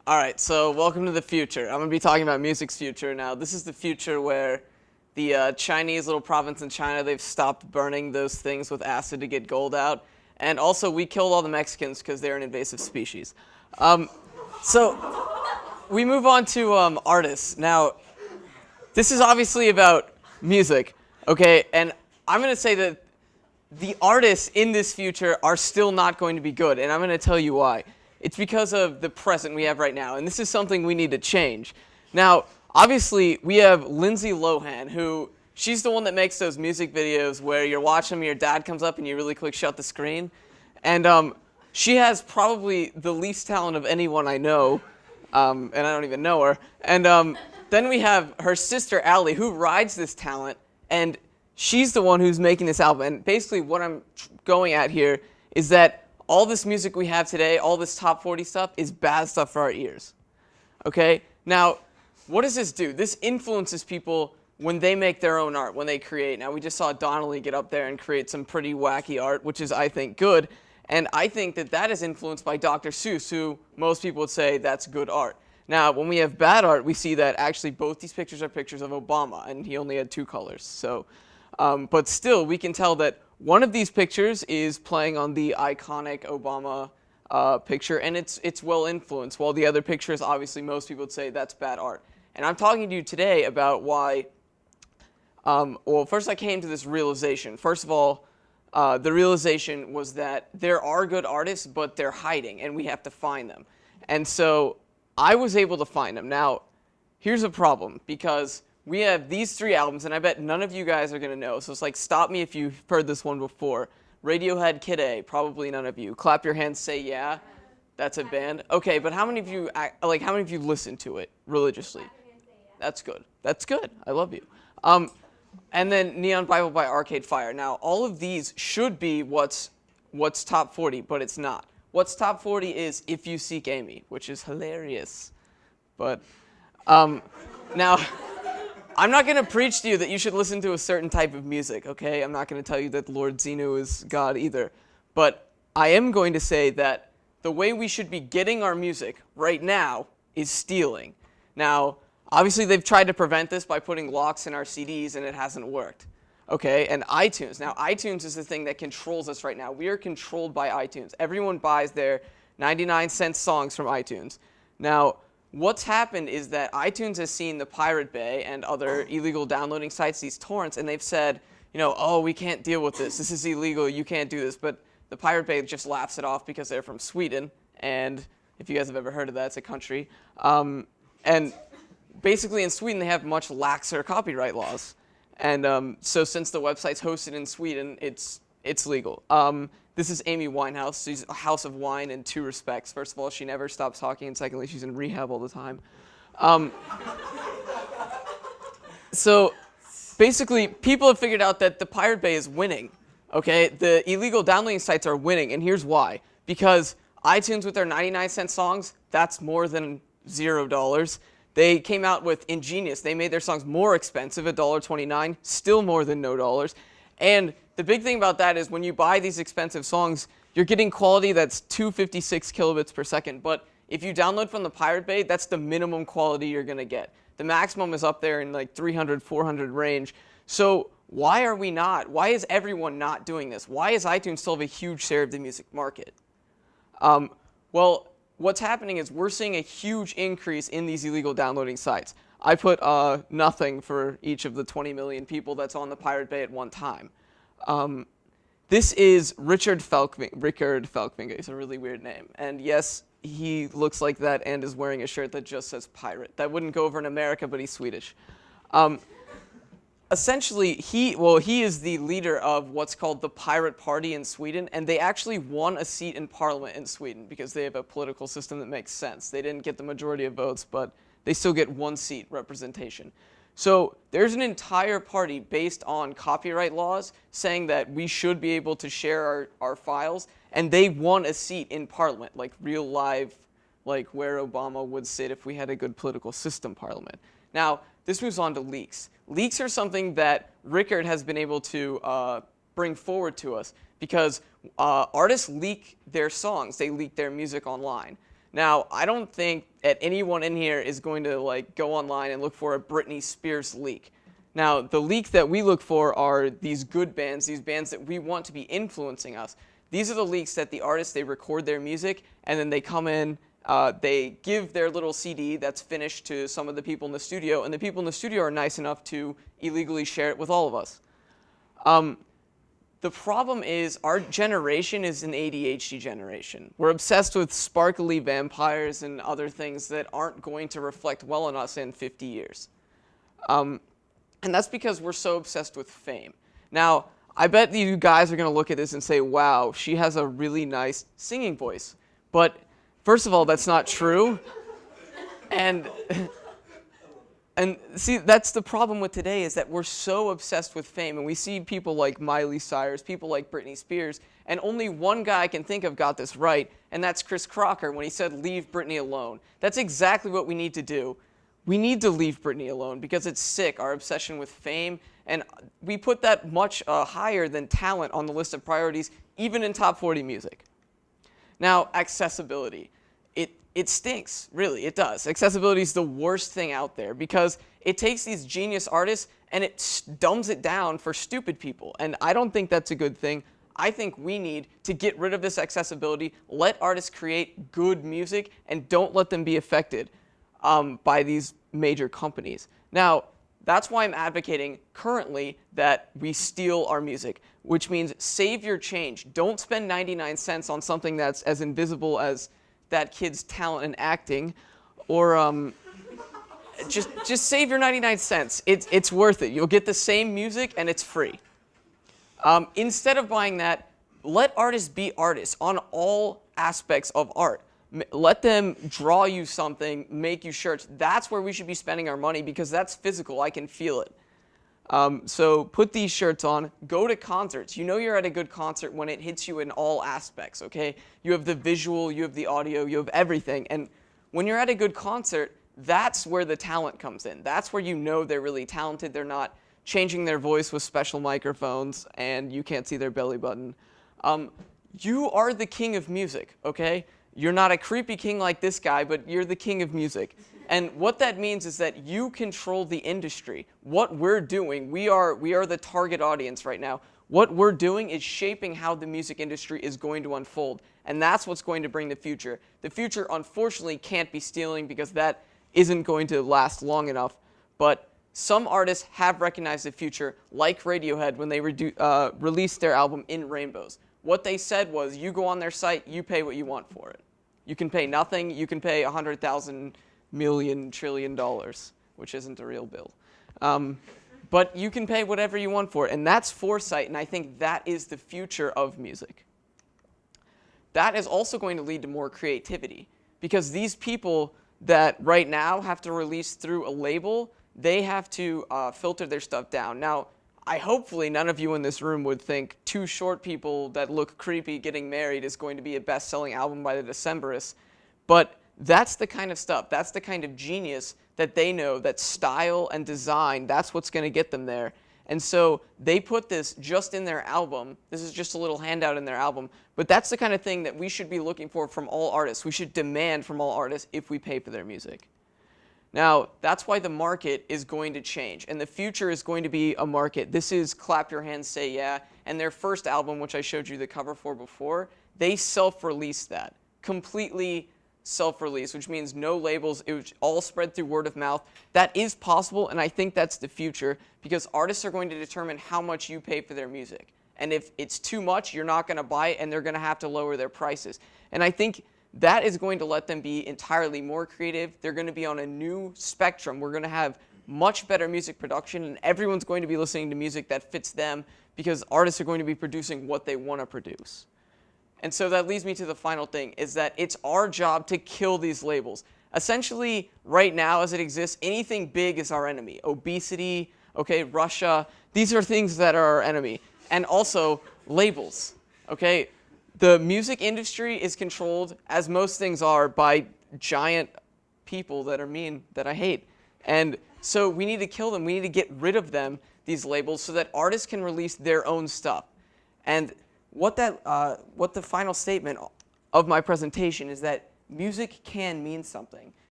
All right, so welcome to the future. I'm going to be talking about music's future. Now, this is the future where the Chinese little province in China, they've stopped burning those things with acid to get gold out. And also, we killed all the Mexicans because they're an invasive species. So we move on to artists. Now, this is obviously about music, okay? And I'm going to say that the artists in this future are still not going to be good, and I'm going to tell you why. It's because of the present we have right now, and this is something we need to change. Now, obviously, we have Lindsay Lohan, who, she's the one that makes those music videos where you're watching them, your dad comes up, and you really quick shut the screen. And she has probably the least talent of anyone I know, and I don't even know her. And then we have her sister, Allie, who rides this talent, and she's the one who's making this album. And basically what I'm going at here is that all this music we have today, all this top 40 stuff, is bad stuff for our ears. Okay? Now, what does this do? This influences people when they make their own art, when they create. Now, we just saw Donnelly get up there and create some pretty wacky art, which is, I think, good. And I think that that is influenced by Dr. Seuss, who most people would say that's good art. Now, when we have bad art, we see that actually both these pictures are pictures of Obama, and he only had 2 colors. So, but still, we can tell that one of these pictures is playing on the iconic Obama picture, and it's well influenced, while the other picture is obviously most people would say that's bad art. And I'm talking to you today about why, well, first I came to this realization. First of all, the realization was that there are good artists, but they're hiding, and we have to find them. And so I was able to find them. Now, here's a problem, because we have these 3 albums, and I bet none of you guys are going to know. So it's like, stop me if you've heard this one before. Radiohead, Kid A, probably none of you. Clap your hands, say yeah. That's a band. Okay, but how many of you listen to it religiously? That's good. That's good. I love you. And then Neon Bible by Arcade Fire. Now, all of these should be what's top 40, but it's not. What's top 40 is If You Seek Amy, which is hilarious. But now, I'm not going to preach to you that you should listen to a certain type of music, okay? I'm not going to tell you that Lord Zeno is God either. But I am going to say that the way we should be getting our music right now is stealing. Now, obviously they've tried to prevent this by putting locks in our CDs, and it hasn't worked. Okay, and iTunes. Now, iTunes is the thing that controls us right now. We are controlled by iTunes. Everyone buys their 99-cent songs from iTunes. Now, what's happened is that iTunes has seen the Pirate Bay and other illegal downloading sites, these torrents, and they've said, you know, oh, we can't deal with this. This is illegal. You can't do this. But the Pirate Bay just laughs it off because they're from Sweden. And if you guys have ever heard of that, it's a country. And basically in Sweden, they have much laxer copyright laws. And so since the website's hosted in Sweden, it's legal. This is Amy Winehouse. She's a house of wine in 2 respects. First of all, she never stops talking, and secondly, she's in rehab all the time. So basically, people have figured out that the Pirate Bay is winning. Okay, the illegal downloading sites are winning, and here's why. Because iTunes with their 99-cent songs, that's more than $0. They came out with Ingenious. They made their songs more expensive, $1.29, still more than no dollars. And the big thing about that is when you buy these expensive songs, you're getting quality that's 256 kilobits per second. But if you download from the Pirate Bay, that's the minimum quality you're going to get. The maximum is up there in like 300, 400 range. So why are we not? Why is everyone not doing this? Why is iTunes still have a huge share of the music market? Well, what's happening is we're seeing a huge increase in these illegal downloading sites. I put nothing for each of the 20 million people that's on the Pirate Bay at one time. This is Richard Falkfinger. He's a really weird name. And yes, he looks like that and is wearing a shirt that just says pirate. That wouldn't go over in America, but he's Swedish. Essentially, he is the leader of what's called the Pirate Party in Sweden, and they actually won a seat in parliament in Sweden because they have a political system that makes sense. They didn't get the majority of votes, but they still get 1 seat representation. So there's an entire party based on copyright laws saying that we should be able to share our files, and they won a seat in parliament, like real live, like where Obama would sit if we had a good political system parliament. Now, this moves on to leaks. Leaks are something that Rickard has been able to bring forward to us because artists leak their songs. They leak their music online. Now, I don't think that anyone in here is going to like go online and look for a Britney Spears leak. Now, the leaks that we look for are these good bands, these bands that we want to be influencing us. These are the leaks that the artists, they record their music, and then they come in, they give their little CD that's finished to some of the people in the studio, and the people in the studio are nice enough to illegally share it with all of us. The problem is our generation is an ADHD generation. We're obsessed with sparkly vampires and other things that aren't going to reflect well on us in 50 years. And that's because we're so obsessed with fame. Now, I bet you guys are going to look at this and say, wow, she has a really nice singing voice. But first of all, that's not true. And see, that's the problem with today, is that we're so obsessed with fame, and we see people like Miley Cyrus, people like Britney Spears, and only one guy I can think of got this right, and that's Chris Crocker when he said, leave Britney alone. That's exactly what we need to do. We need to leave Britney alone because it's sick, our obsession with fame, and we put that much higher than talent on the list of priorities, even in top 40 music. Now, accessibility. It stinks, really, it does. Accessibility is the worst thing out there because it takes these genius artists and it dumbs it down for stupid people. And I don't think that's a good thing. I think we need to get rid of this accessibility, let artists create good music, and don't let them be affected by these major companies. Now, that's why I'm advocating currently that we steal our music, which means save your change. Don't spend 99 cents on something that's as invisible as that kid's talent in acting, or just save your 99 cents. It's worth it. You'll get the same music and it's free. Instead of buying that, let artists be artists on all aspects of art. Let them draw you something, make you shirts. That's where we should be spending our money because that's physical. I can feel it. So put these shirts on, go to concerts. You know you're at a good concert when it hits you in all aspects, okay? You have the visual, you have the audio, you have everything. And when you're at a good concert, that's where the talent comes in. That's where you know they're really talented. They're not changing their voice with special microphones and you can't see their belly button. You are the king of music, okay? You're not a creepy king like this guy, but you're the king of music. And what that means is that you control the industry. What we're doing, we are the target audience right now. What we're doing is shaping how the music industry is going to unfold. And that's what's going to bring the future. The future, unfortunately, can't be stealing because that isn't going to last long enough. But some artists have recognized the future, like Radiohead when they released their album In Rainbows. What they said was, you go on their site, you pay what you want for it. You can pay nothing, you can pay $100,000 million trillion dollars, which isn't a real bill. But you can pay whatever you want for it, and that's foresight, and I think that is the future of music. That is also going to lead to more creativity, because these people that right now have to release through a label, they have to filter their stuff down. Now, hopefully none of you in this room would think two short people that look creepy getting married is going to be a best-selling album by the Decemberists, but that's the kind of stuff, that's the kind of genius that they know, that style and design, that's what's going to get them there. And so they put this just in their album. This is just a little handout in their album. But that's the kind of thing that we should be looking for from all artists. We should demand from all artists if we pay for their music. Now, that's why the market is going to change. And the future is going to be a market. This is Clap Your Hands, Say Yeah. And their first album, which I showed you the cover for before, they self-released that. Completely self-release, which means no labels. It was all spread through word of mouth. That is possible, and I think that's the future, because artists are going to determine how much you pay for their music. And if it's too much, you're not going to buy it, and they're going to have to lower their prices. And I think that is going to let them be entirely more creative. They're going to be on a new spectrum. We're going to have much better music production, and everyone's going to be listening to music that fits them, because artists are going to be producing what they want to produce. And so that leads me to the final thing, is that it's our job to kill these labels. Essentially, right now as it exists, anything big is our enemy. Obesity, okay, Russia, these are things that are our enemy. And also, labels, okay? The music industry is controlled, as most things are, by giant people that are mean, that I hate. And so we need to kill them. We need to get rid of them, these labels, so that artists can release their own stuff. And what the final statement of my presentation is that music can mean something.